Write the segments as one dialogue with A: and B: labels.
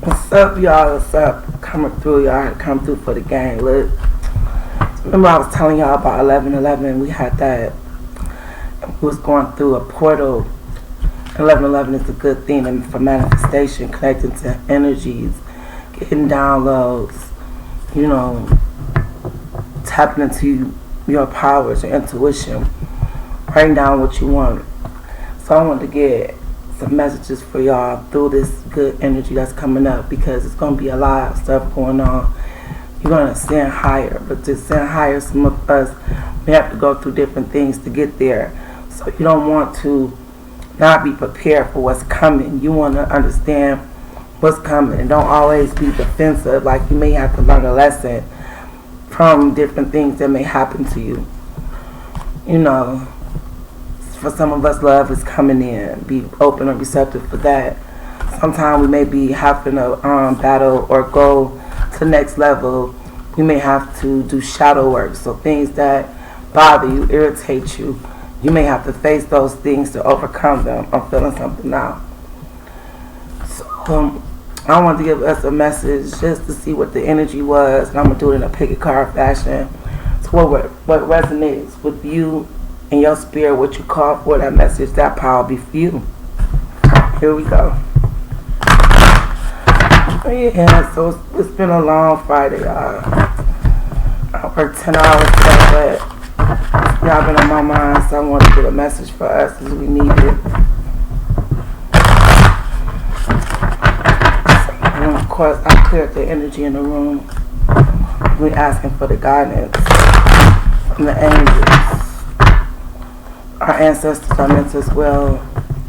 A: What's up, y'all? What's up? Coming through, y'all. Come through for the gang. Look, remember I was telling y'all about 11:11. We had that. We was going through a portal. 11:11 is a good thing for manifestation, connecting to energies, getting downloads. You know, tapping into your powers, your intuition, writing down what you want. So I wanted to get some messages for y'all through this good energy that's coming up, because it's going to be a lot of stuff going on. You're going to ascend higher, but to ascend higher, some of us, we have to go through different things to get there. So you don't want to not be prepared for what's coming. You want to understand what's coming, and don't always be defensive. Like, you may have to learn a lesson from different things that may happen to you. You know, for some of us, love is coming in. Be open and receptive for that. Sometimes we may be having a battle or go to the next level. You may have to do shadow work. So things that bother you, irritate you, you may have to face those things to overcome them. I'm feeling something now. So I wanted to give us a message just to see what the energy was. And I'm going to do it in a pick a card fashion. So what resonates with you and your spirit, what you call for that message, that power be for you. Here we go. Yeah, so it's been a long Friday, y'all. I worked 10 hours today, but y'all been on my mind, so I want to get a message for us as we need it. And of course, I cleared the energy in the room. We're asking for the guidance from the angels. Our ancestors are meant to as well.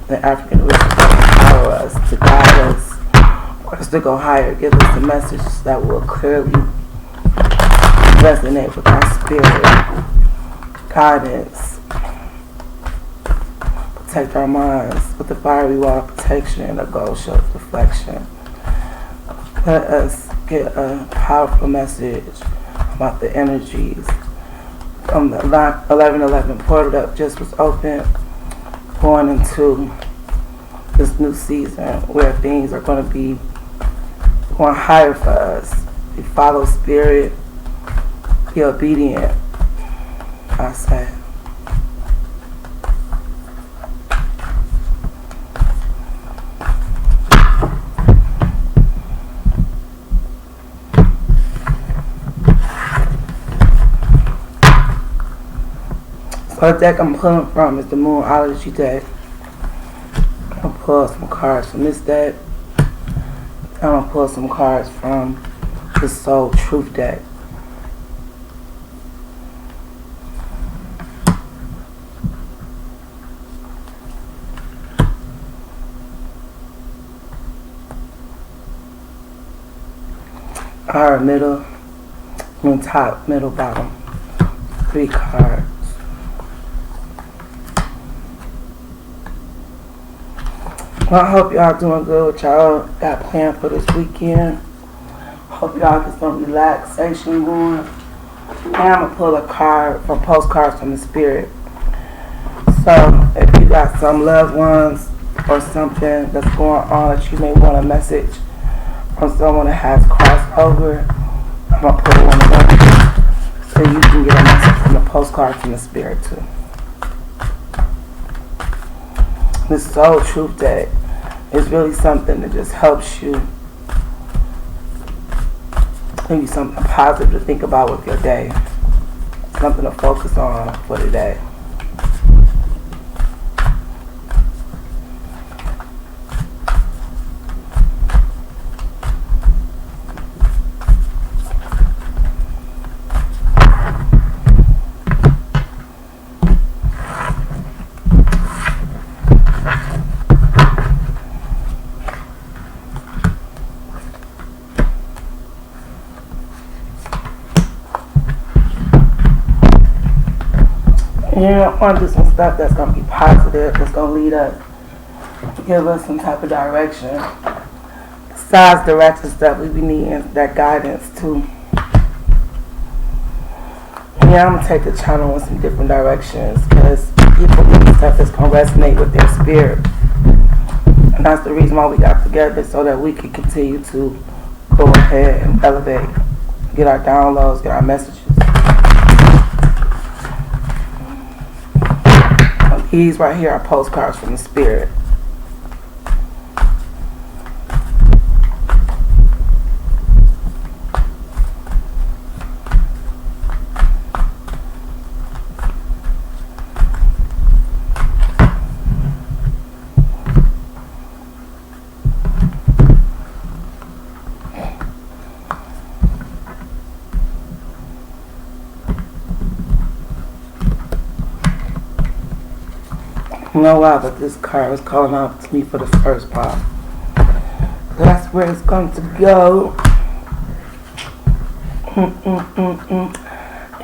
A: The African roots empower us, to guide us, for us to go higher, give us a message that will clearly resonate with our spirit. Guidance. Protect our minds with the fiery wall of protection and a gold shield deflection. Let us get a powerful message about the energies. From the 11:11 portal that just was open, going into this new season where things are going to be going higher for us. We follow spirit, be obedient, I say. So the deck I'm pulling from is the Moon Odyssey deck. I'm going to pull some cards from this deck. I'm going to pull some cards from the Soul Truth deck. Alright, middle, top, middle, bottom. 3 cards. Well, I hope y'all doing good with y'all got planned for this weekend. Hope y'all get some relaxation going. And I'm going to pull a card from postcards from the spirit. So if you got some loved ones or something that's going on that you may want a message from someone that has crossed over, I'm going to pull one of them so you can get a message from the postcard from the spirit too. This Soul Truth deck is really something that just helps you, maybe something positive to think about with your day, something to focus on for the day. You know, I want to do some stuff that's going to be positive, that's going to lead us, give us some type of direction. Besides direction stuff, we be needing that guidance too. Yeah, I'm going to take the channel in some different directions because people need stuff that's going to resonate with their spirit. And And that's the reason why we got together, so that we could continue to go ahead and elevate, get our downloads, get our messages. These right here are postcards from the spirit. You know why, but this card was calling out to me for the first pop. That's where it's going to go.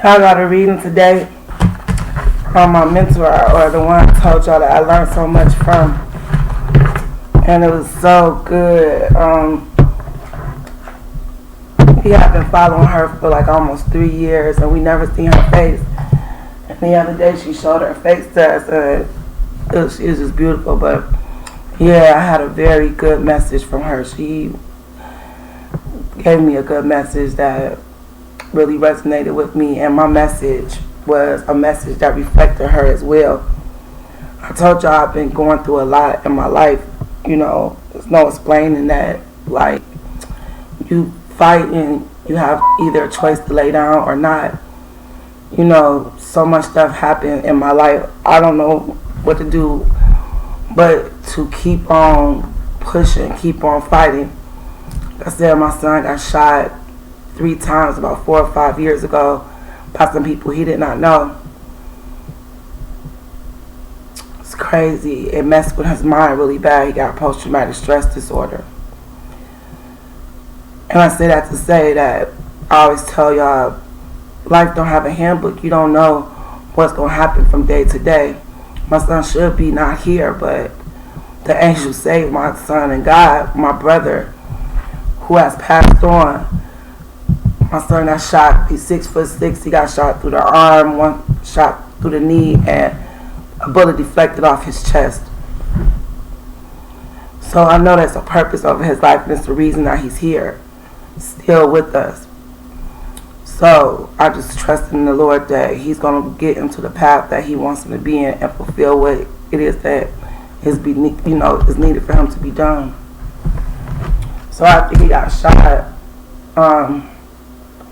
A: Y'all got a reading today from my mentor, or the one I told y'all that I learned so much from. And it was so good. We have been following her for like almost 3 years, and we never seen her face. And the other day she showed her face to us, and she is just beautiful. But yeah, I had a very good message from her. She gave me a good message that really resonated with me, and my message was a message that reflected her as well. I told y'all I've been going through a lot in my life. You know, there's no explaining that. Like, you fight and you have either a choice to lay down or not. You know, so much stuff happened in my life. I don't know what to do but to keep on pushing, keep on fighting. Like I said, my son got shot 3 times about 4 or 5 years ago by some people he did not know. It's crazy. It messed with his mind really bad. He got post-traumatic stress disorder. And I say that to say that I always tell y'all, life don't have a handbook. You don't know what's going to happen from day to day. My son should be not here, but the angel saved my son, and God, my brother, who has passed on. My son got shot. He's 6'6". He got shot through the arm, 1 shot through the knee, and a bullet deflected off his chest. So I know that's a purpose of his life, and it's the reason that he's here, still with us. So I just trust in the Lord that he's going to get into the path that he wants him to be in and fulfill what it is that is needed for him to be done. So after he got shot,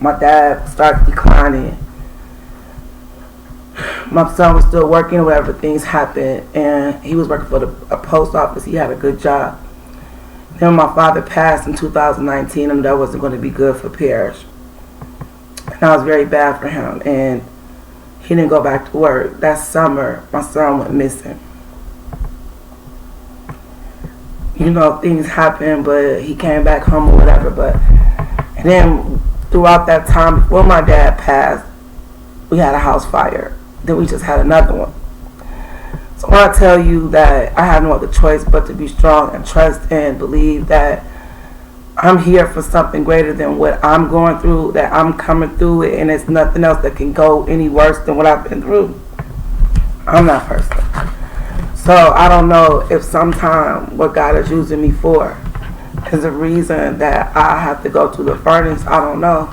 A: my dad started declining. My son was still working wherever things happened, and he was working for a post office. He had a good job. Then my father passed in 2019, and that wasn't going to be good for Parrish. And that was very bad for him, and he didn't go back to work. That summer, my son went missing. You know, things happened, but he came back home or whatever. And then throughout that time, before my dad passed, we had a house fire. Then we just had another one. So I want to tell you that I have no other choice but to be strong and trust and believe that I'm here for something greater than what I'm going through, that I'm coming through it, and it's nothing else that can go any worse than what I've been through. I'm that person. So I don't know if sometime what God is using me for is a reason that I have to go through the furnace. I don't know.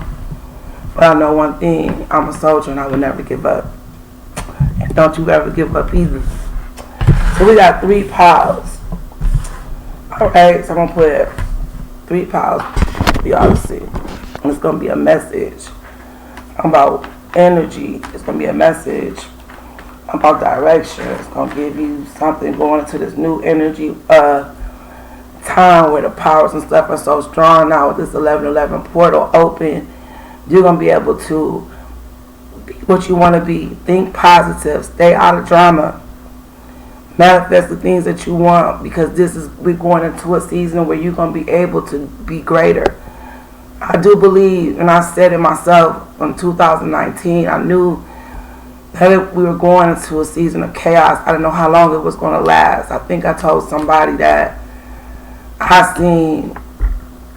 A: But I know one thing, I'm a soldier and I will never give up. And don't you ever give up either. So we got 3 piles. Alright, so I'm going to put 3 piles for y'all to see. And it's going to be a message about energy. It's going to be a message about direction. It's going to give you something going into this new energy time where the powers and stuff are so strong now with this 1111 portal open. You're going to be able to be what you want to be. Think positive. Stay out of drama. Manifest the things that you want, because we're going into a season where you're going to be able to be greater. I do believe, and I said it myself in 2019, I knew that we were going into a season of chaos. I didn't know how long it was going to last. I think I told somebody that I seen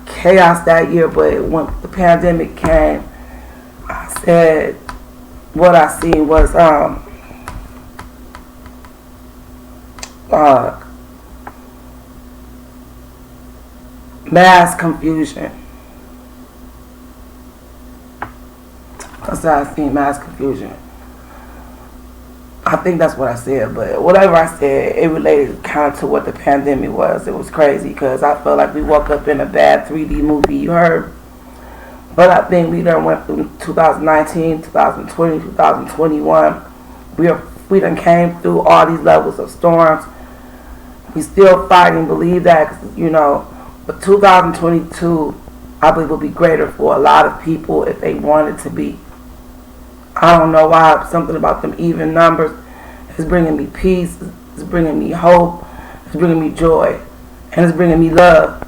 A: chaos that year, but when the pandemic came, I said what I seen was Mass confusion. Because I seen mass confusion. I think that's what I said, but whatever I said, it related kind of to what the pandemic was. It was crazy because I felt like we woke up in a bad 3D movie, you heard? But I think we done went through 2019, 2020, 2021. We done came through all these levels of storms. We still fighting, believe that, you know. But 2022, I believe, will be greater for a lot of people if they want it to be. I don't know why, something about them even numbers is bringing me peace, it's bringing me hope, it's bringing me joy, and it's bringing me love.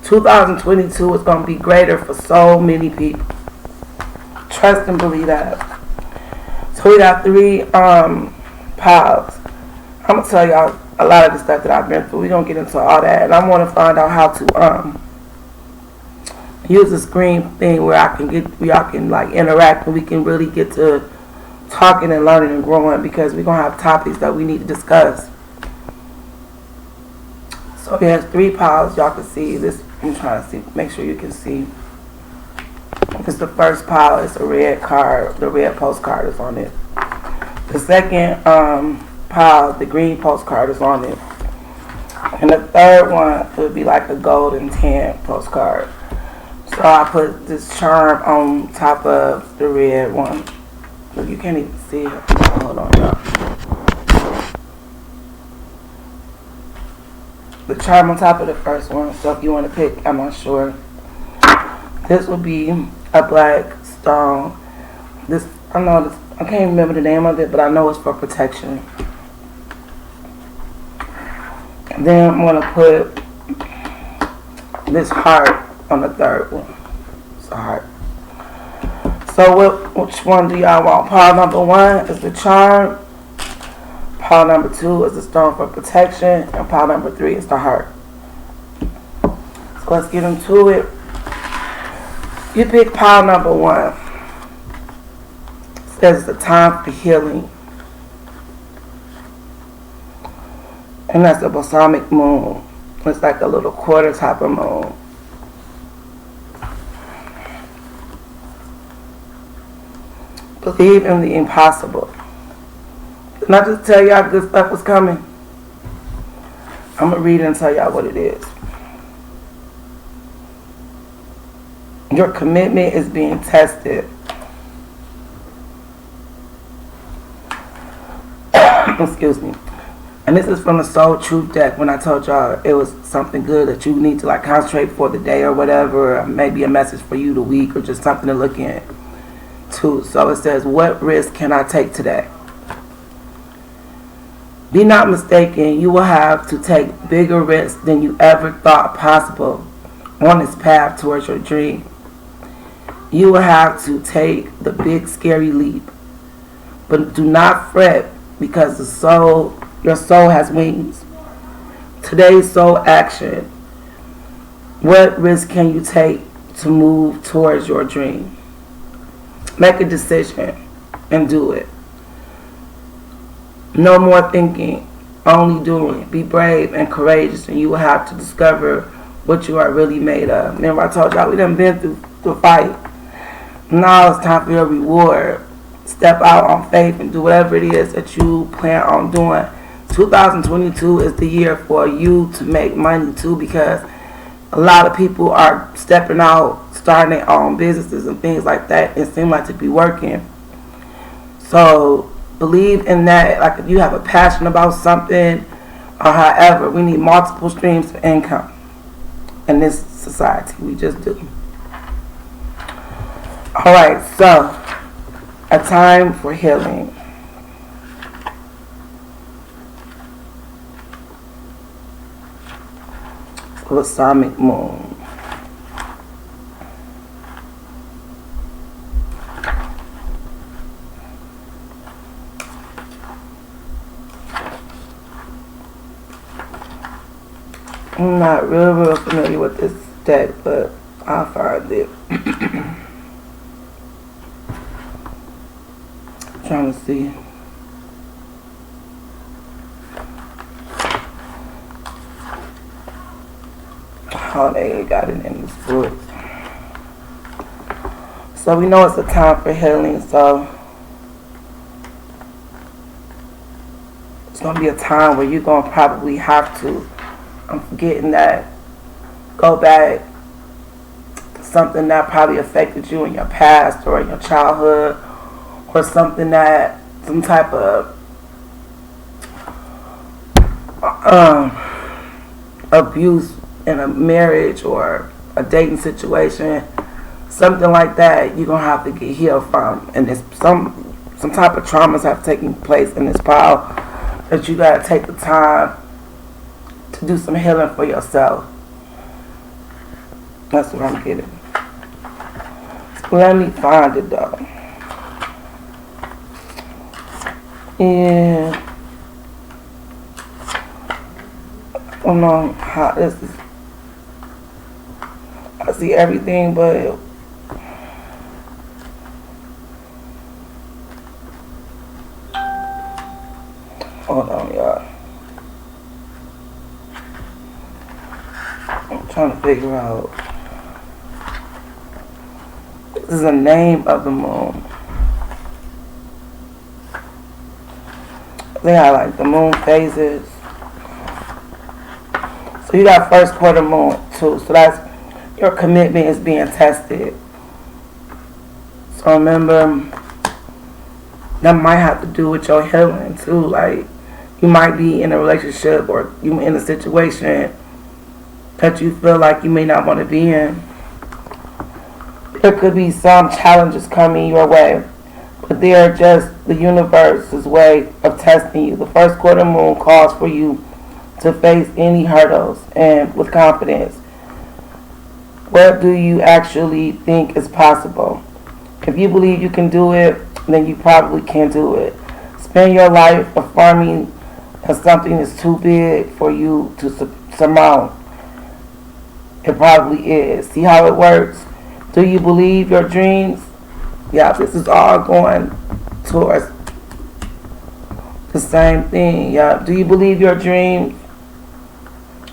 A: 2022 is going to be greater for so many people. Trust and believe that. So we got 3 piles. I'm going to tell y'all a lot of the stuff that I've been through. We're going to get into all that, and I want to find out how to use the screen thing where y'all can like interact and we can really get to talking and learning and growing, because we're gonna have topics that we need to discuss. So there's 3 piles. Y'all can see this. I'm trying to see, make sure you can see. It's the first pile. It's a red card. The red postcard is on it. The second pile, the green postcard is on it, and the third one would be like a golden tan postcard. So I put this charm on top of the red one. Look, you can't even see it. Hold on, y'all. The charm on top of the first one. So if you want to pick, I'm not sure. This will be a black stone. This, I know this, I can't remember the name of it, but I know it's for protection. And then I'm gonna put this heart on the third one. It's a heart. So which one do y'all want? Pile number 1 is the charm. Pile number 2 is the stone for protection. And pile number 3 is the heart. So let's get into it. You pick pile number 1. It says it's a time for healing. And that's the balsamic moon. It's like a little quarter type of moon. Believe in the impossible. Didn't I just tell y'all good stuff was coming? I'm going to read it and tell y'all what it is. Your commitment is being tested. Excuse me. And this is from the Soul Truth deck, when I told y'all it was something good that you need to like concentrate for the day or whatever, or maybe a message for you the week, or just something to look into. So it says, what risk can I take today? Be not mistaken, you will have to take bigger risks than you ever thought possible on this path towards your dream. You will have to take the big scary leap. But do not fret, because your soul has wings. Today's soul action. What risk can you take to move towards your dream? Make a decision and do it. No more thinking, only doing. Be brave and courageous, and you will have to discover what you are really made of. Remember I told y'all we done been through the fight. Now it's time for your reward. Step out on faith and do whatever it is that you plan on doing. 2022 is the year for you to make money too, because a lot of people are stepping out, starting their own businesses and things like that. It seems like to be working. So believe in that. Like if you have a passion about something or however, we need multiple streams of income in this society. We just do. Alright, so a time for healing. Balsamic moon. I'm not real familiar with this deck, but I'll find it. Trying to see. Oh, they got it in this book. So we know it's a time for healing, so it's going to be a time where you're going to probably have to, I'm forgetting that, go back to something that probably affected you in your past or in your childhood, or something that, some type of abuse in a marriage or a dating situation, something like that, you're going to have to get healed from. And it's some type of traumas have taken place in this pile that you got to take the time to do some healing for yourself. That's what I'm getting. So let me find it though. Yeah. I don't know how this is. I see everything, but hold on, y'all. I'm trying to figure out. This is the name of the moon. They have like the moon phases. So you got first quarter moon too. So that's your commitment is being tested. So remember, that might have to do with your healing too. Like you might be in a relationship or you in a situation that you feel like you may not want to be in. There could be some challenges coming your way, but they are just the universe's way of testing you. The first quarter moon calls for you to face any hurdles and with confidence. What do you actually think is possible? If you believe you can do it, then you probably can do it. Spend your life affirming that something is too big for you to surmount. It probably is. See how it works? Do you believe your dreams? Yeah, this is all going towards the same thing. Yeah. Do you believe your dreams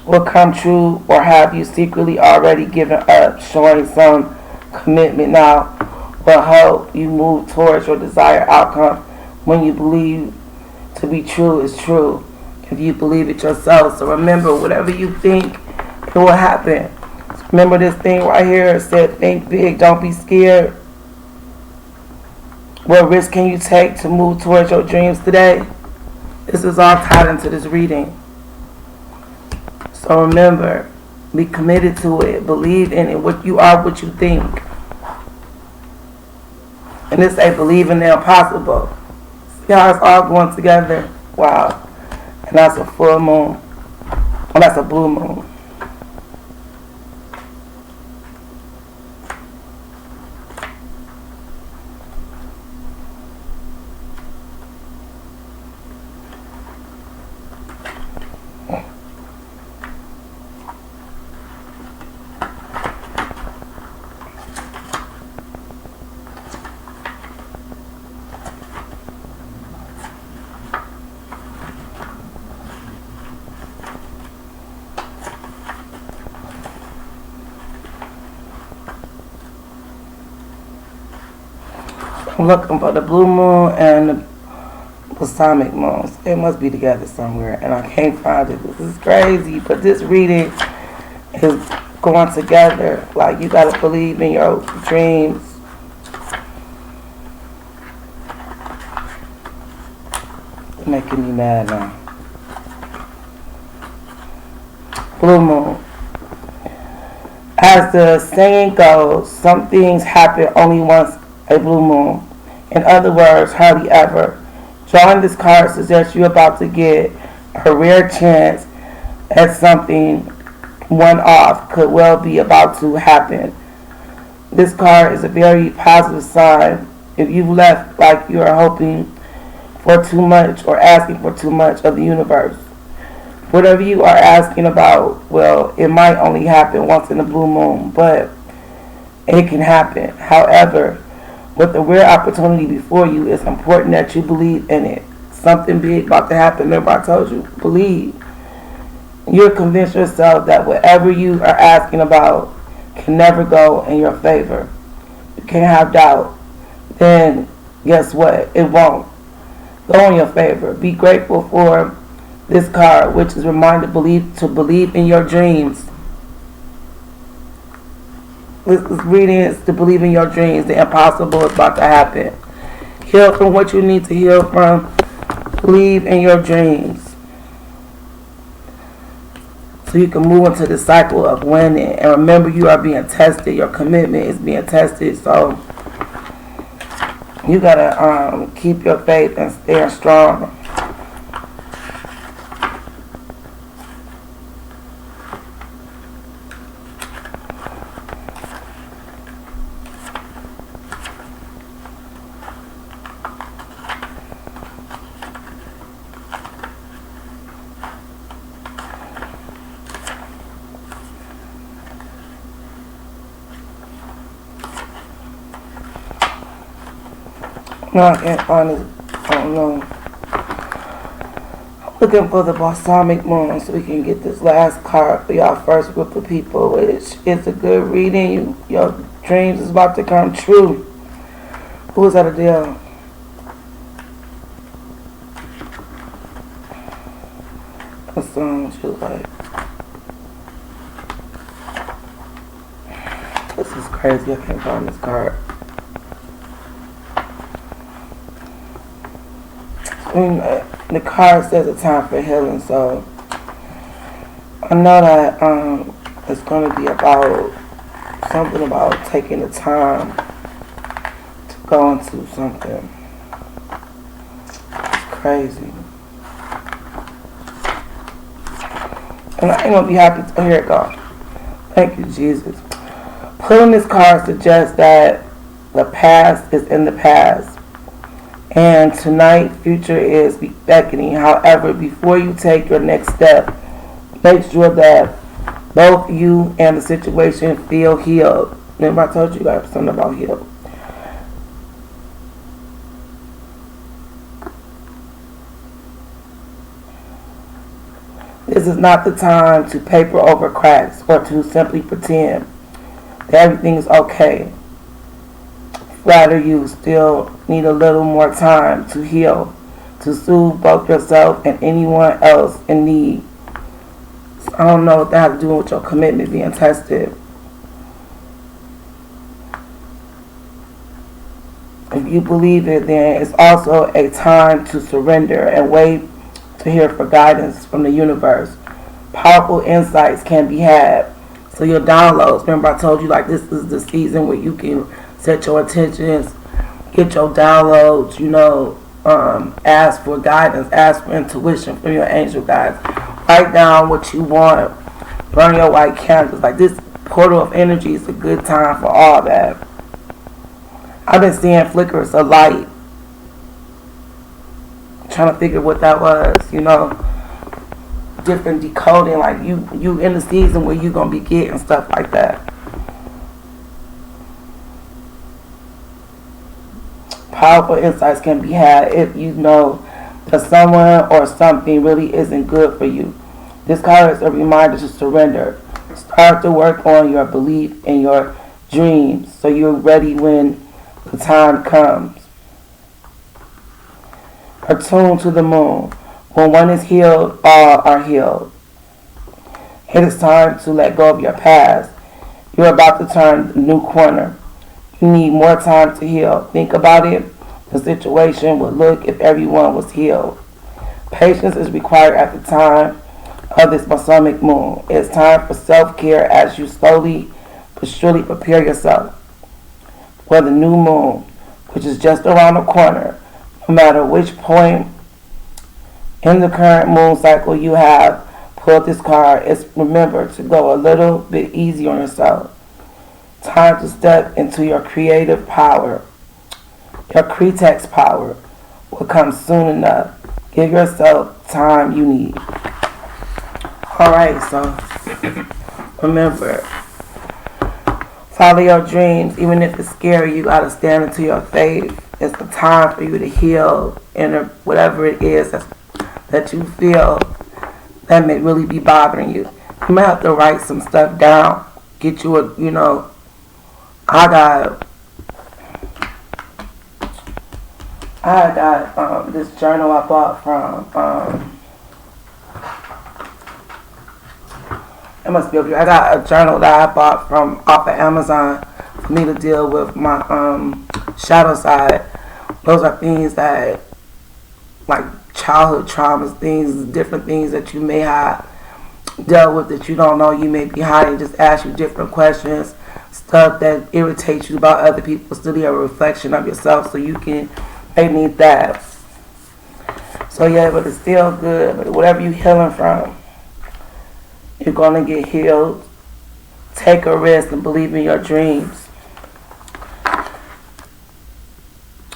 A: will come true, or have you secretly already given up? Showing some commitment now will help you move towards your desired outcome. When you believe to be true is true, if you believe it yourself. So remember, whatever you think, it will happen. Remember this thing right here, it said think big, don't be scared. What risk can you take to move towards your dreams today? This is all tied into this reading. So remember, be committed to it, believe in it, what you are, what you think. And this say believe in the impossible. See how it's all going together? Wow. And that's a full moon. Oh, that's a blue moon. I'm looking for the blue moon and the Balsamic moons. They must be together somewhere, and I can't find it. This is crazy, but this reading is going together. Like, you gotta believe in your dreams. It's making me mad now. Blue moon. As the saying goes, some things happen only once a blue moon. In other words, hardly ever. Drawing this card suggests you're about to get a rare chance at something one-off could well be about to happen. This card is a very positive sign. If you've left like you are hoping for too much or asking for too much of the universe, whatever you are asking about, well, it might only happen once in a blue moon, but it can happen. However, with the rare opportunity before you, it's important that you believe in it. Something big about to happen. Remember, I told you, believe. You'll convince yourself that whatever you are asking about can never go in your favor. You can't have doubt. Then guess what? It won't go in your favor. Be grateful for this card, which is reminded to believe in your dreams. This reading is to believe in your dreams. The impossible is about to happen. Heal from what you need to heal from. Believe in your dreams. So you can move into the cycle of winning. And remember, you are being tested. Your commitment is being tested. So you gotta keep your faith and stay strong. No, I can't find it. I don't know. I'm looking for the Balsamic moon so we can get this last card for y'all first group of people, which is a good reading. Your dreams is about to come true. Who is that a deal? What song she was like? This is crazy. I can't find this card. The card says a time for healing, so I know that it's going to be about something about taking the time to go into something. It's crazy. And I ain't going to be happy to hear it go. Thank you, Jesus. Pulling this card suggests that the past is in the past. And tonight, future is beckoning. However, before you take your next step, make sure that both you and the situation feel healed. Remember, I told you guys something about healed. This is not the time to paper over cracks or to simply pretend that everything is okay. Rather, you still need a little more time to heal, to soothe both yourself and anyone else in need. So I don't know what that has to do with your commitment being tested. If you believe it, then it's also a time to surrender and wait to hear for guidance from the universe. Powerful insights can be had. So your downloads, remember I told you like this is the season where you can set your intentions, get your downloads, ask for guidance, ask for intuition from your angel guides. Write down what you want. Burn your white candles. Like this portal of energy is a good time for all that. I've been seeing flickers of light. Trying to figure what that was, different decoding, like you in the season where you gonna be getting stuff like that. Powerful insights can be had if you know that someone or something really isn't good for you. This card is a reminder to surrender. Start to work on your belief in your dreams so you're ready when the time comes. Attune to the moon. When one is healed, all are healed. It is time to let go of your past. You're about to turn a new corner. You need more time to heal. Think about it. The situation would look if everyone was healed. Patience is required at the time of this balsamic moon. It's time for self-care as you slowly but surely prepare yourself for the new moon, which is just around the corner. No matter which point in the current moon cycle you have pulled this card, it's remember to go a little bit easy on yourself. Time to step into your creative power. Your cretex power will come soon enough. Give yourself time you need. Alright, so remember, follow your dreams. Even if it's scary, you gotta stand into your faith. It's the time for you to heal and whatever it is that you feel that may really be bothering you. You might have to write some stuff down. Get you a, I got this journal I bought from, it must be over here. I got a journal that I bought from off of Amazon for me to deal with my shadow side. Those are things that, like childhood traumas, different things that you may have dealt with that you don't know you may be hiding. Just ask you different questions, stuff that irritates you about other people, study a reflection of yourself so they need that. So yeah, but it's still good. But whatever you're healing from, you're going to get healed. Take a risk and believe in your dreams.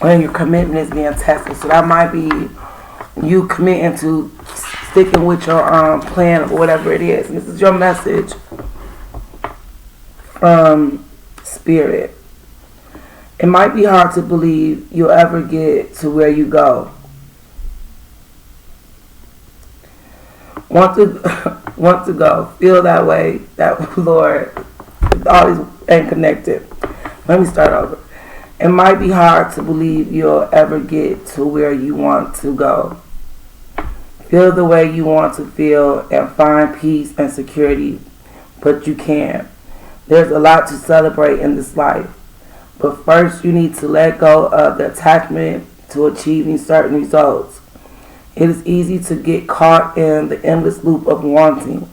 A: And your commitment is being tested. So that might be you committing to sticking with your plan or whatever it is. This is your message from Spirit. It might be hard to believe you'll ever get to where you go. Want to go. Feel that way. That Lord, all these ain't connected. Let me start over. It might be hard to believe you'll ever get to where you want to go. Feel the way you want to feel and find peace and security, but you can't. There's a lot to celebrate in this life. But first, you need to let go of the attachment to achieving certain results. It is easy to get caught in the endless loop of wanting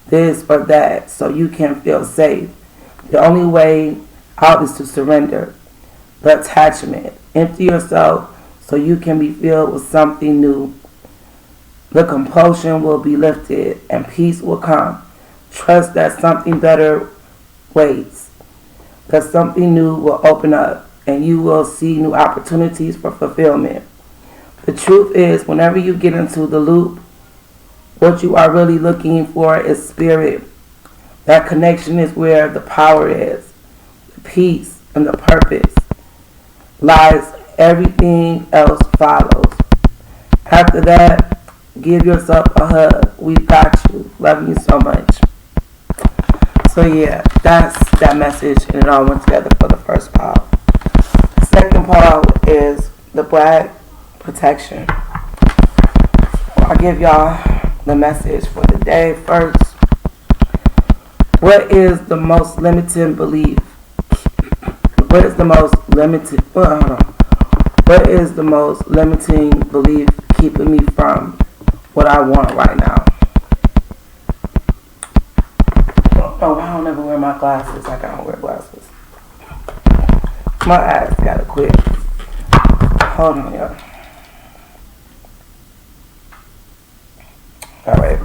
A: this or that so you can feel safe. The only way out is to surrender the attachment. Empty yourself so you can be filled with something new. The compulsion will be lifted and peace will come. Trust that something better waits. That something new will open up and you will see new opportunities for fulfillment. The truth is, whenever you get into the loop, what you are really looking for is spirit. That connection is where the power is. The peace and the purpose lies. Everything else follows. After that, give yourself a hug. We've got you. Love you so much. So yeah, that's that message, and it all went together for the first pile. The second pile is the black protection. I'll give y'all the message for the day first. What is the most limiting belief? What is the most limiting? What is the most limiting belief keeping me from what I want right now? Oh, I don't ever wear my glasses. I gotta wear glasses. My eyes gotta quit. Hold on, y'all. Alright.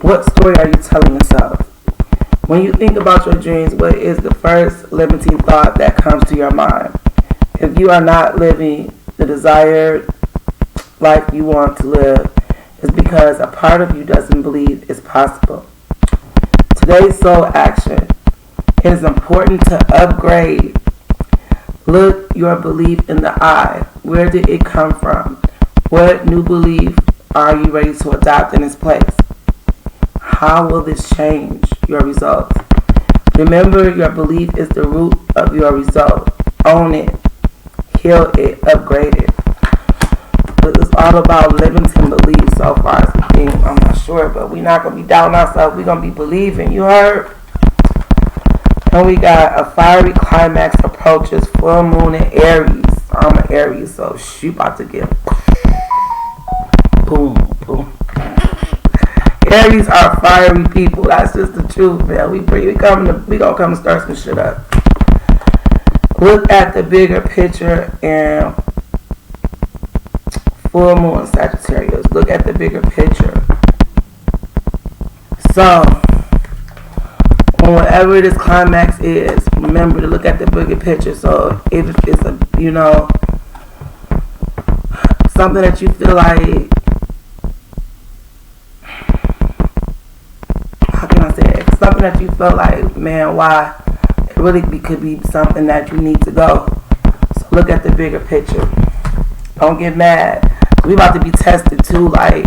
A: What story are you telling yourself? When you think about your dreams, what is the first limiting thought that comes to your mind? If you are not living the desired life you want to live, it's because a part of you doesn't believe it's possible. Today's soul action. It is important to upgrade. Look your belief in the eye. Where did it come from? What new belief are you ready to adopt in its place? How will this change your results? Remember, your belief is the root of your result. Own it. Heal it. Upgrade it. It's all about limiting beliefs so far as the thing. I'm not sure, but we're not going to be doubting ourselves. We're going to be believing. You heard? And we got a fiery climax approaches full moon in Aries. I'm an Aries, so she about to get boom, boom. Aries are fiery people. That's just the truth, man. We gonna come and start some shit up. Look at the bigger picture and full moon Sagittarius. Look at the bigger picture. So, whatever this climax is, remember to look at the bigger picture. So, if it's something that you feel like, how can I say it? Something that you feel like, man, why? It really could be something that you need to go. So, look at the bigger picture. Don't get mad. We about to be tested too. Like,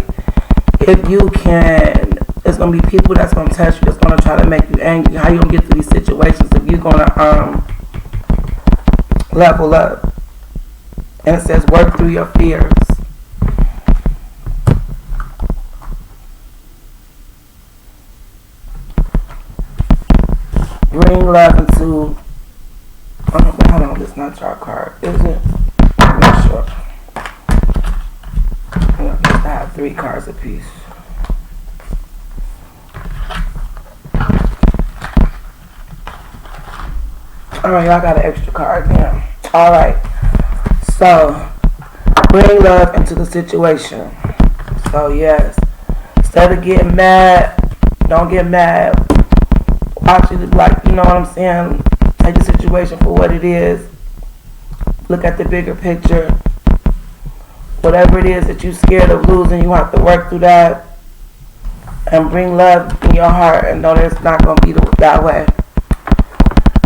A: if you can, there's gonna be people that's gonna test you, that's gonna try to make you angry. How you gonna get through these situations if you're gonna level up? And it says work through your fears. Bring love into. Hold on, this is not your card, is it? I'm not sure. I have 3 cards apiece. Alright, y'all got an extra card now. Alright. So, bring love into the situation. So, yes. Instead of getting mad, don't get mad. Actually, like, you know what I'm saying? Take the situation for what it is. Look at the bigger picture. Whatever it is that you're scared of losing, you have to work through that. And bring love in your heart and know that it's not going to be that way.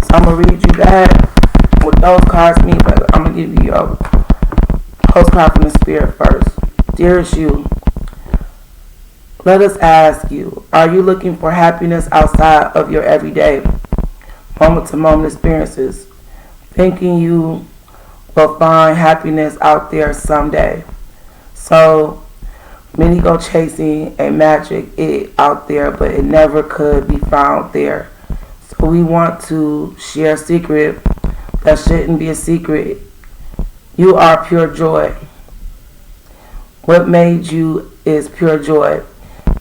A: So I'm going to read you that. What those cards mean, but I'm going to give you a postcard from the Spirit first. Dearest you, let us ask you, are you looking for happiness outside of your everyday, moment-to-moment experiences, thinking you will find happiness out there someday? So many go chasing a magic it out there, but it never could be found there. So we want to share a secret that shouldn't be a secret. You are pure joy. What made you is pure joy.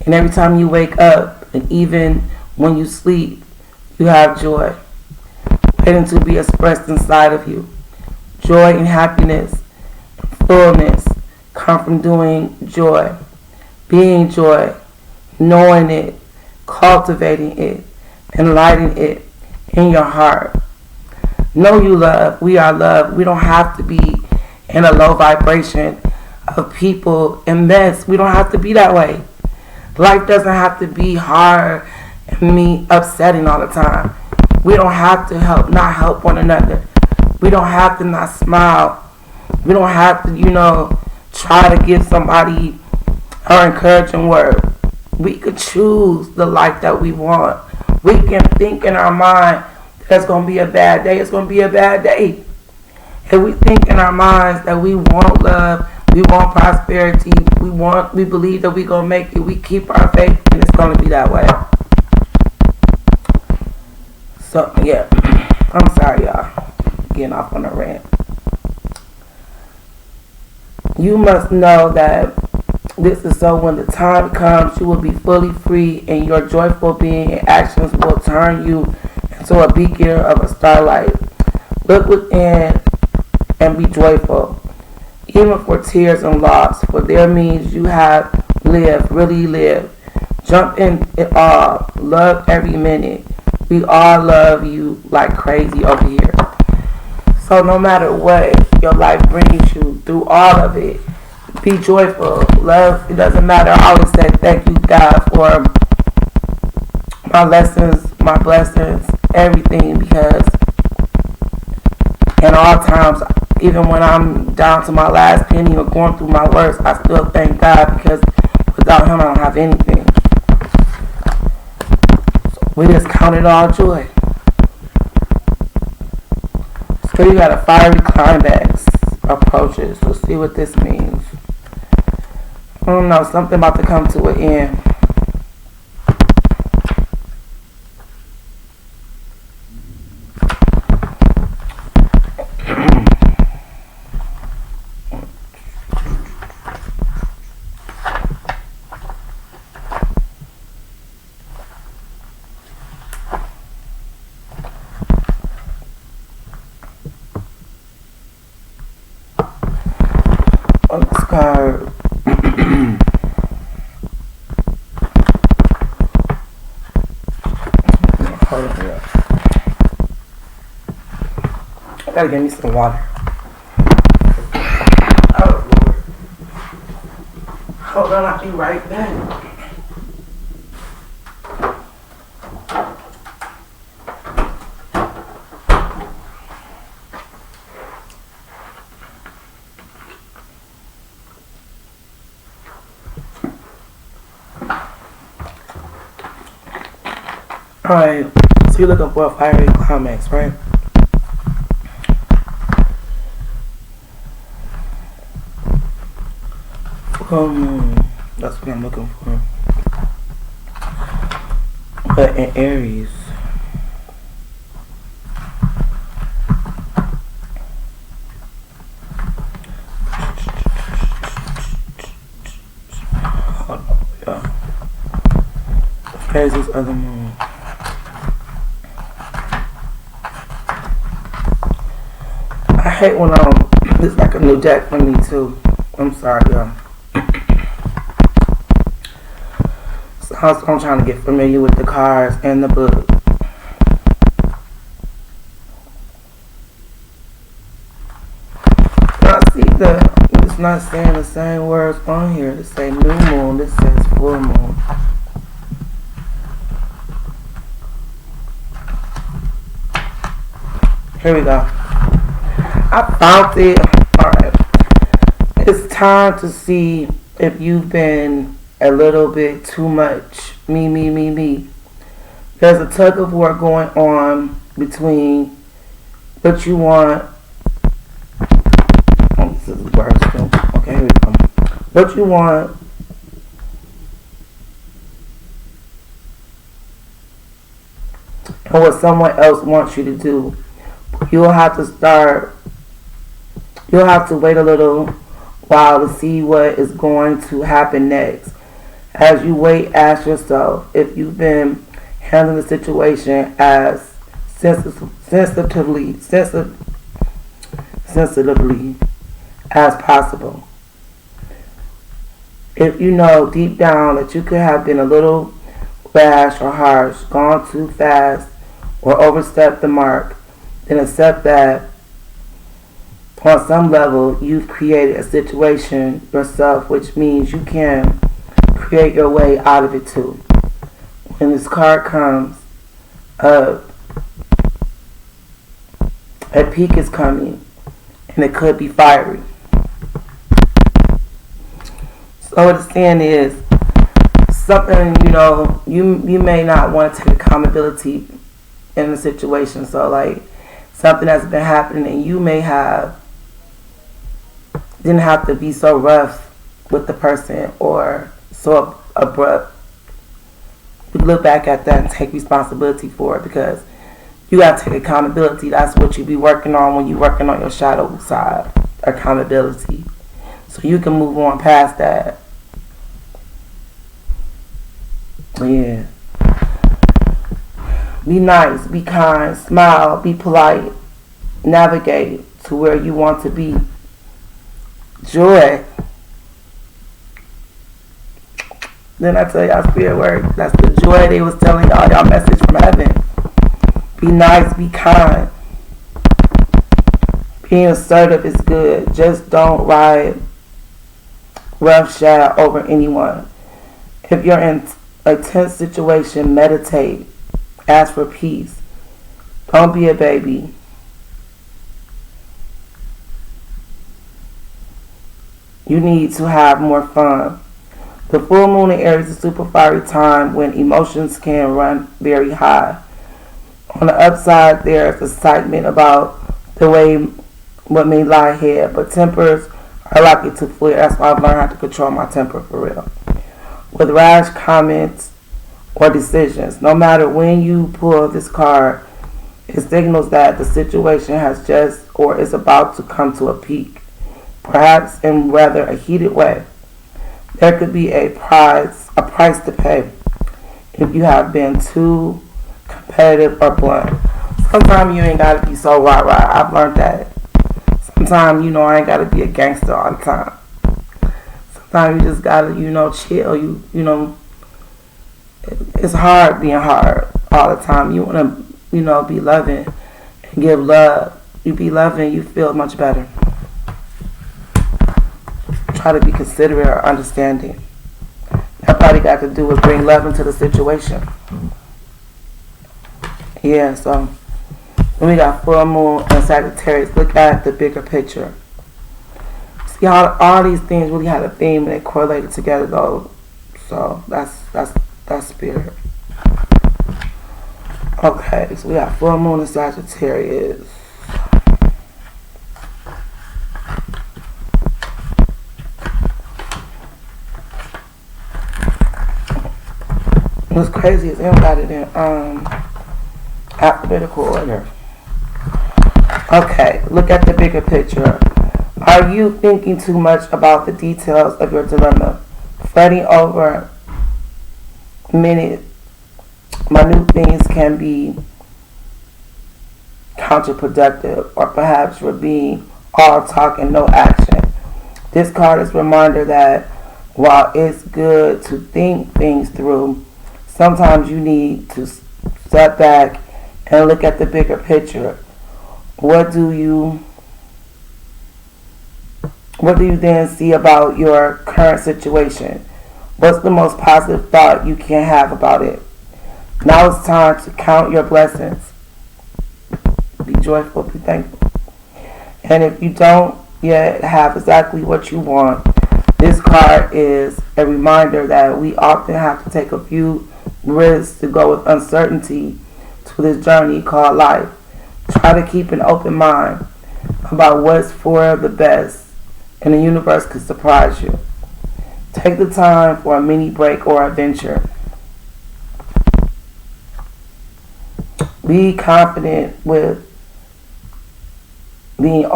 A: And every time you wake up, and even when you sleep, you have joy waiting to be expressed inside of you. Joy and happiness, fullness come from doing joy, being joy, knowing it, cultivating it, and lighting it in your heart. Know you love. We are loved. We don't have to be in a low vibration of people and mess. We don't have to be that way. Life doesn't have to be hard and me upsetting all the time. We don't have to not help one another. We don't have to not smile. We don't have to, try to give somebody an encouraging word. We could choose the life that we want. We can think in our mind that it's going to be a bad day. It's going to be a bad day. If we think in our minds that we want love, we want prosperity, we believe that we're going to make it, we keep our faith, and it's going to be that way. So, yeah. I'm sorry, y'all. Getting off on a rant. You must know that this is so when the time comes, you will be fully free, and your joyful being and actions will turn you into a beacon of a starlight. Look within and be joyful, even for tears and loss, for there means you have lived, really lived. Jump in it all. Love every minute. We all love you like crazy over here. So no matter what your life brings you, through all of it, be joyful. Love, it doesn't matter. I always say thank you, God, for my lessons, my blessings, everything, because in all times, even when I'm down to my last penny or going through my worst, I still thank God, because without Him I don't have anything. So we just count it all joy. So you got a fiery climax approaches. Let's see what this means. I don't know, something about to come to an end. On this card, I gotta get me some water. Oh Lord. Hold on, I'll be right back. Alright, so you're looking for a fiery climax, right? That's what I'm looking for. But in Aries, hold on, yeah. Where's this other moon? I hate when it's like a new deck for me too. I'm sorry, y'all. So I'm trying to get familiar with the cards and the book. I see it's not saying the same words on here. This say new moon, this says full moon. Here we go. I found it. Alright. It's time to see if you've been a little bit too much me. There's a tug of war going on between what you want. Oh, this is words too. Okay, here we go. What you want and what someone else wants you to do. You'll have to wait a little while to see what is going to happen next. As you wait, ask yourself if you've been handling the situation as sensitively as possible. If you know deep down that you could have been a little rash or harsh, gone too fast, or overstepped the mark, then accept that on some level you've created a situation yourself, which means you can create your way out of it too. When this card comes up, a peak is coming and it could be fiery. So what it's saying is something, you may not want to take accountability in the situation. So like something that's been happening and you may didn't have to be so rough with the person or so abrupt. You look back at that and take responsibility for it, because you got to take accountability. That's what you be working on when you're working on your shadow side, accountability. So you can move on past that. Yeah. Be nice, be kind, smile, be polite, navigate to where you want to be. Joy. Then I tell y'all spirit word. That's the joy they was telling y'all message from heaven. Be nice, be kind. Being assertive is good. Just don't ride roughshod over anyone. If you're in a tense situation, meditate. Ask for peace. Don't be a baby. You need to have more fun. The full moon in Aries is a super fiery time when emotions can run very high. On the upside, there's excitement about the way what may lie ahead, but tempers are likely to flare. That's why I've learned how to control my temper for real. With rash comments or decisions, no matter when you pull this card, it signals that the situation has just or is about to come to a peak, perhaps in rather a heated way. There could be a price to pay if you have been too competitive or blunt. Sometimes you ain't gotta be so rah. I've learned that. Sometimes, I ain't gotta be a gangster all the time. Sometimes you just gotta, chill. It's hard being hard all the time. You wanna, be loving and give love. You be loving, you feel much better. Try to be considerate or understanding. That probably got to do with bring love into the situation. Yeah, so when we got full moon and Sagittarius, look at the bigger picture. See how all these things really had a theme and they correlated together though. So that's spirit. Okay, so we got full moon in Sagittarius. What's crazy is they don't got it in alphabetical order. Okay, look at the bigger picture. Are you thinking too much about the details of your dilemma? Fretting over minute things can be counterproductive, or perhaps you're being all talk and no action. This card is a reminder that while it's good to think things through, sometimes you need to step back and look at the bigger picture. What do you then see about your current situation? What's the most positive thought you can have about it? Now it's time to count your blessings. Be joyful, be thankful. And if you don't yet have exactly what you want, this card is a reminder that we often have to take a few risks to go with uncertainty to this journey called life. Try to keep an open mind about what's for the best, and the universe could surprise you. Take the time for a mini break or adventure. Be confident with being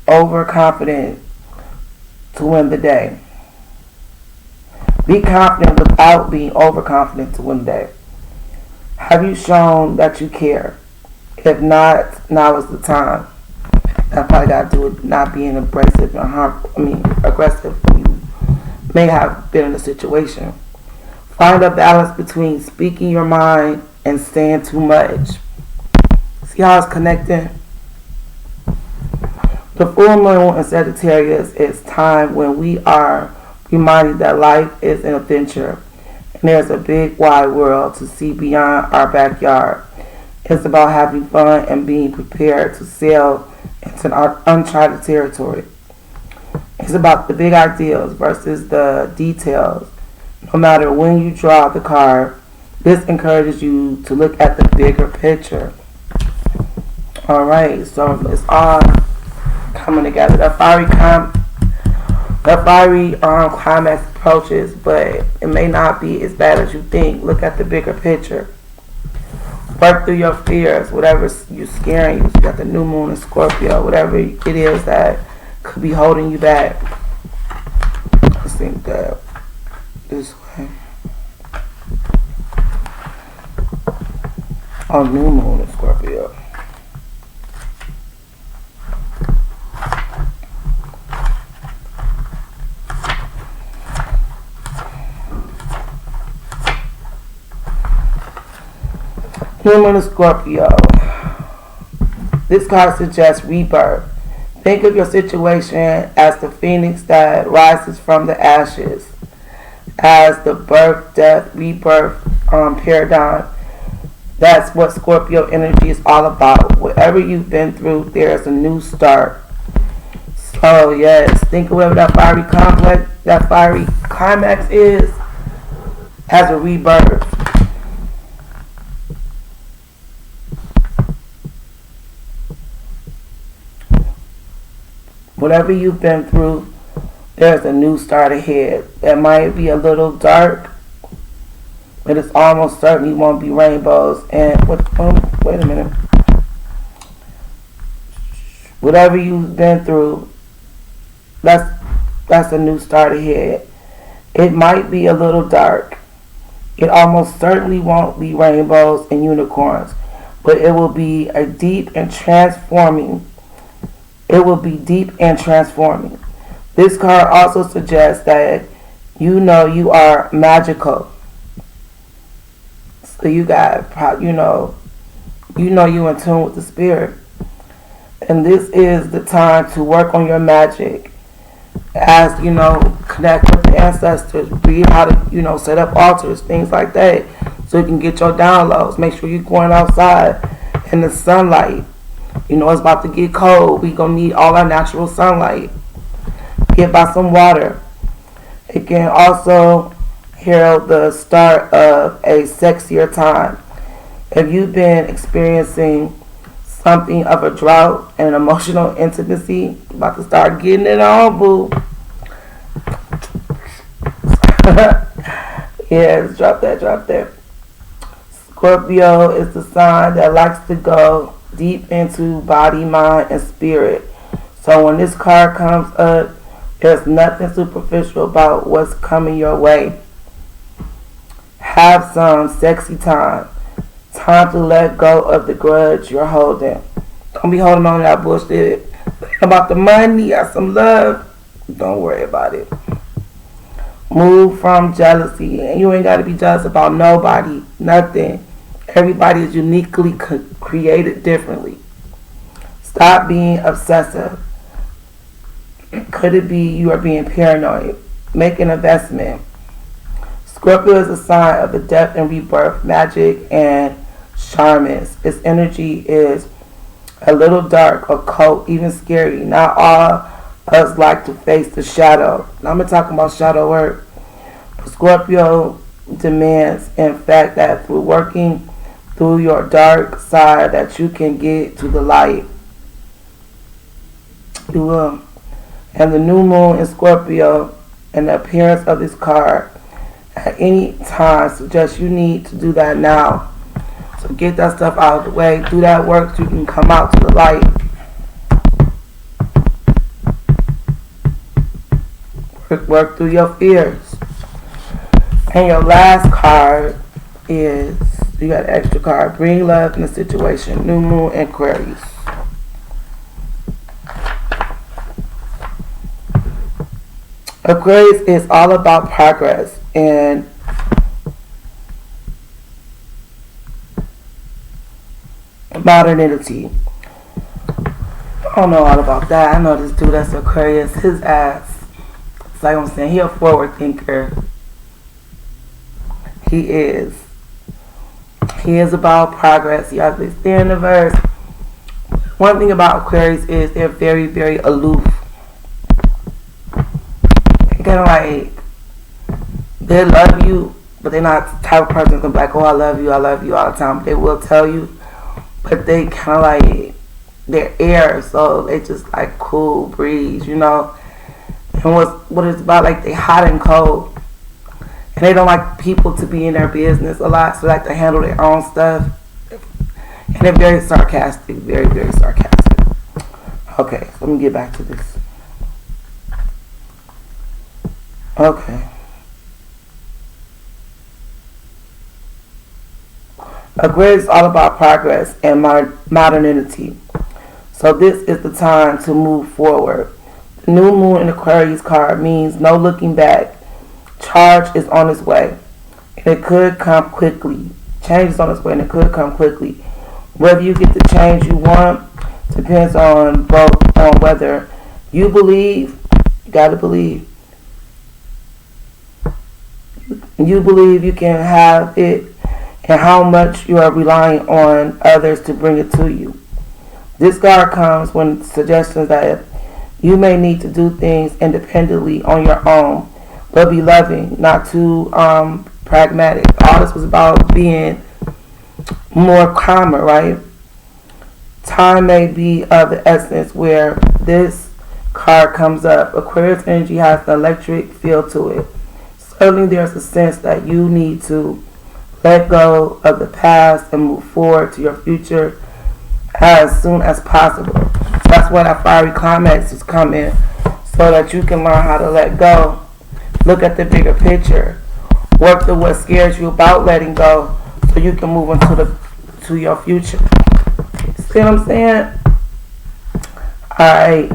A: overconfident to win the day. Be confident without being overconfident to win the day. Have you shown that you care? If not, now is the time. That probably got to do with not being abrasive and aggressive when you may have been in a situation. Find a balance between speaking your mind and saying too much. See how it's connecting? The full moon in Sagittarius is time when we are reminded that life is an adventure and there's a big wide world to see beyond our backyard. It's about having fun and being prepared to sail into uncharted territory. It's about the big ideals versus the details. No matter when you draw the card, this encourages you to look at the bigger picture. Alright, so it's all coming together. The fiery climax approaches, but it may not be as bad as you think. Look at the bigger picture. Work through your fears, whatever you're scaring you. You got the new moon in Scorpio, whatever it is that could be holding you back. Let's think that this way. Oh, new moon in Scorpio. New moon in Scorpio. This card suggests rebirth. Think of your situation as the phoenix that rises from the ashes, as the birth, death, rebirth paradigm. That's what Scorpio energy is all about. Whatever you've been through, there's a new start. So yes, think of whatever that fiery climax is as a rebirth. Whatever you've been through, there's a new start ahead. It might be a little dark, but it's almost certainly won't be rainbows. And wait a minute. Whatever you've been through, that's a new start ahead. It might be a little dark. It almost certainly won't be rainbows and unicorns, but it will be a deep and transforming. It will be deep and transforming. This card also suggests that you know you are magical. So you got, you know you in tune with the spirit. And this is the time to work on your magic. As, connect with the ancestors. Read how to, set up altars, things like that. So you can get your downloads. Make sure you're going outside in the sunlight. It's about to get cold. We're going to need all our natural sunlight. Get by some water. It can also herald the start of a sexier time. If you've been experiencing something of a drought and an emotional intimacy, about to start getting it on, boo. Yes, drop that. Scorpio is the sign that likes to go deep into body, mind, and spirit. So when this card comes up, there's nothing superficial about what's coming your way. Have some sexy time. Time to let go of the grudge you're holding. Don't be holding on to that bullshit. About the money or some love. Don't worry about it. Move from jealousy. And you ain't got to be jealous about nobody. Nothing. Everybody is uniquely created differently. Stop being obsessive. Could it be you are being paranoid? Make an investment. Scorpio is a sign of the death and rebirth, magic, and shamans. Its energy is a little dark, occult, even scary. Not all us like to face the shadow. Now I'm going to talk about shadow work. Scorpio demands, in fact, that through working through your dark side that you can get to the light. You will. And the new moon in Scorpio and the appearance of this card at any time suggests you need to do that now. So get that stuff out of the way. Do that work so you can come out to the light. Work through your fears. And your last card is, you got an extra card. Bring love in the situation. New moon and Aquarius. Aquarius is all about progress and modernity. I don't know all about that. I know this dude that's Aquarius, his ass. It's like I'm saying, he a forward thinker. He is. He is about progress. You have to stay in the verse. One thing about Aquarius is they're very, very aloof. Kind of like, they love you, but they're not the type of person that's gonna be like, oh, I love you all the time. They will tell you, but they kind of like, they're air, so they just like cool breeze, you know. And what it's about, like, they hot and cold, and they don't like people to be in their business a lot, so they like to handle their own stuff. And they're very sarcastic, very, very sarcastic. Okay, so let me get back to this. Okay. Aquarius is all about progress and modernity. So this is the time to move forward. The new moon in Aquarius card means no looking back. Change is on its way. And it could come quickly. Change is on its way and it could come quickly. Whether you get the change you want depends on whether you believe. You gotta believe. You believe you can have it and how much you are relying on others to bring it to you. This card comes when suggestions that you may need to do things independently on your own, but be loving, not too pragmatic. All this was about being more calmer, right? Time may be of the essence where this card comes up. Aquarius energy has an electric feel to it. Certainly there's a sense that you need to let go of the past and move forward to your future as soon as possible. That's why that fiery climax is coming, so that you can learn how to let go. Look at the bigger picture. Work through what scares you about letting go, so you can move to your future. See what I'm saying? Alright.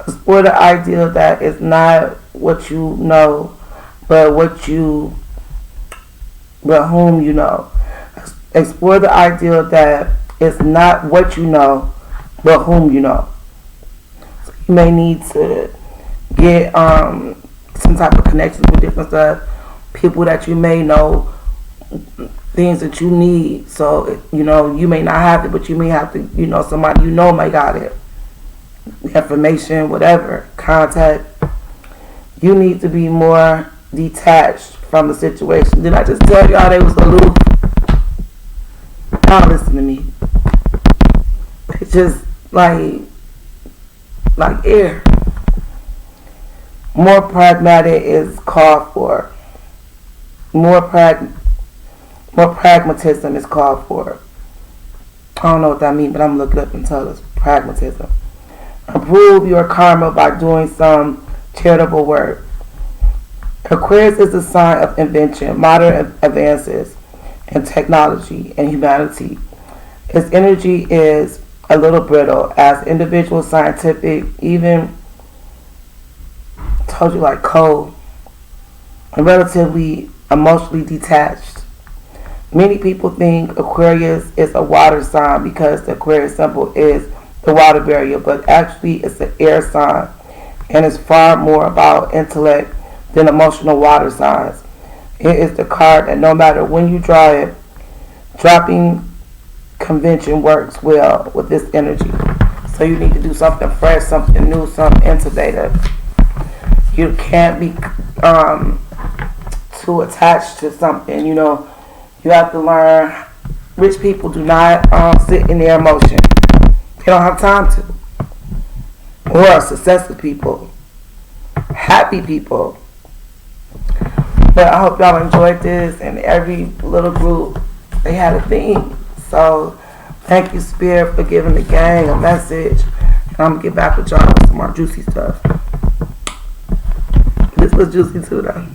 A: Explore the idea that it's not what you know, but whom you know. Explore the idea that it's not what you know, but whom you know. So you may need to get some type of connections with different stuff, people that you may know, things that you need. So, you know, you may not have it, but you may have to, you know, somebody you know may got it. Information, whatever, contact. You need to be more detached from the situation. Did I just tell y'all they was aloof? y'all listen to me. It's just like air. More pragmatic is called for. More pragmatism is called for. I don't know what that means, but I'm looking up and tell us pragmatism. Improve your karma by doing some charitable work. Aquarius is a sign of invention, modern advances in technology and humanity. Its energy is a little brittle, as individual, scientific, even told you like cold, and relatively emotionally detached. Many people think Aquarius is a water sign because the Aquarius symbol is the water barrier, but actually it's an air sign and it's far more about intellect than emotional water signs. It is the card that no matter when you draw it, dropping convention works well with this energy. So you need to do something fresh, something new, something innovative. You can't be too attached to something, you know. You have to learn. Rich people do not sit in their emotion. They don't have time to. Or successful people. Happy people. But I hope y'all enjoyed this, and every little group, they had a theme. So thank you, Spirit, for giving the gang a message. And I'm going to get back with y'all with some more juicy stuff. This was juicy too, though.